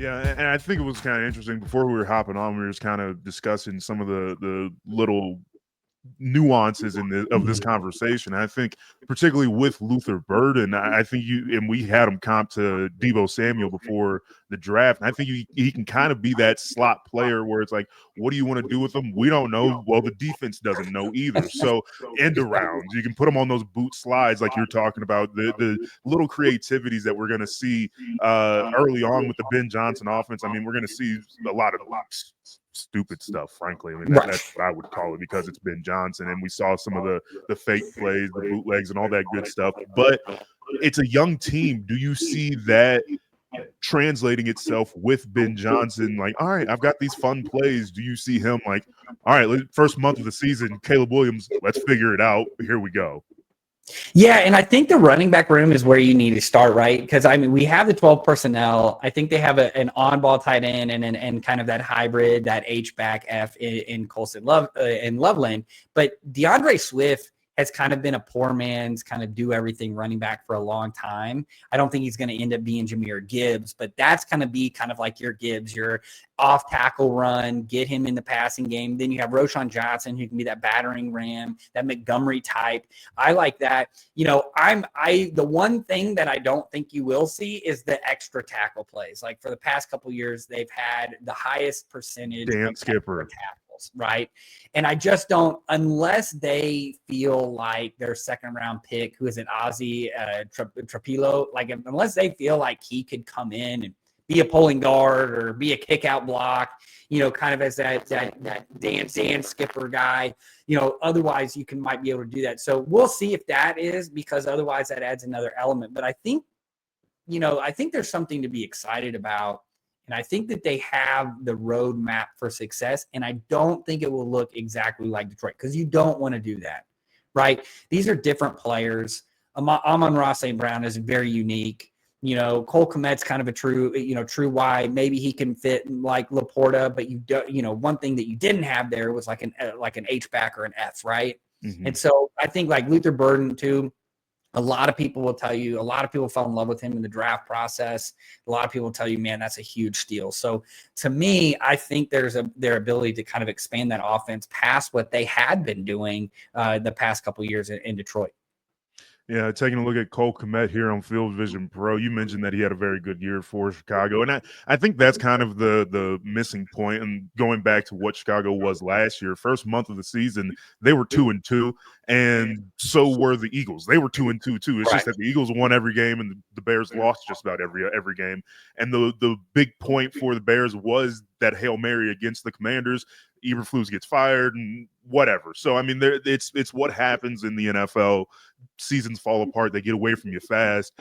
Yeah, and I think it was kind of interesting. Before we were hopping on, we were just kind of discussing some of the little nuances of this conversation. I think particularly with Luther Burden, I think we had him comp to Deebo Samuel before the draft. And I think he can kind of be that slot player where it's like, what do you want to do with him? We don't know. Well, the defense doesn't know either. So end arounds, you can put him on those boot slides like you're talking about, the little creativities that we're going to see early on with the Ben Johnson offense. I mean, we're going to see a lot of stupid stuff, frankly. I mean, that's what I would call it, because it's Ben Johnson, and we saw some of the fake plays, the bootlegs, and all that good stuff. But it's a young team. Do you see that translating itself with Ben Johnson? Like, all right, I've got these fun plays. Do you see him like, all right, first month of the season, Caleb Williams, let's figure it out. Here we go. Yeah, and I think the running back room is where you need to start, right? Because, I mean, we have the 12 personnel. I think they have an on-ball tight end and kind of that hybrid, that H-back F in Colson in Loveland. But DeAndre Swift has kind of been a poor man's kind of do everything running back for a long time. I don't think he's going to end up being Jahmyr Gibbs, but that's going to be kind of like your Gibbs, your off tackle run, get him in the passing game. Then you have Roschon Johnson, who can be that battering ram, that Montgomery type. I like that. You know, the one thing that I don't think you will see is the extra tackle plays. Like for the past couple of years, they've had the highest percentage of Skipper tackles, right? And I just don't, unless they feel like their second round pick, who is an Ozzy Trapilo, like unless they feel like he could come in and be a pulling guard or be a kick out block, you know, kind of as that Dan Skipper guy, you know, otherwise you might be able to do that. So we'll see if that is, because otherwise that adds another element. But I think, you know, I think there's something to be excited about. And I think that they have the roadmap for success. And I don't think it will look exactly like Detroit, because you don't want to do that, right? These are different players. Amon-Ra St. Brown is very unique. You know, Cole Kmet's kind of a true Y. Maybe he can fit like Laporta, but one thing that you didn't have there was like an H-back or an F, right? Mm-hmm. And so I think like Luther Burden too, a lot of people will tell you, a lot of people fell in love with him in the draft process. A lot of people will tell you, man, that's a huge steal. So to me, I think there's their ability to kind of expand that offense past what they had been doing the past couple of years in Detroit. Yeah, taking a look at Cole Kmet here on Field Vision Pro, you mentioned that he had a very good year for Chicago. And I think that's kind of the missing point. And going back to what Chicago was last year, first month of the season, they were 2-2, and so were the Eagles. They were 2-2 too. It's just that the Eagles won every game and the Bears lost just about every game. And the big point for the Bears was that Hail Mary against the Commanders. Eberflus gets fired and whatever. So, I mean, it's what happens in the NFL. Seasons fall apart. They get away from you fast.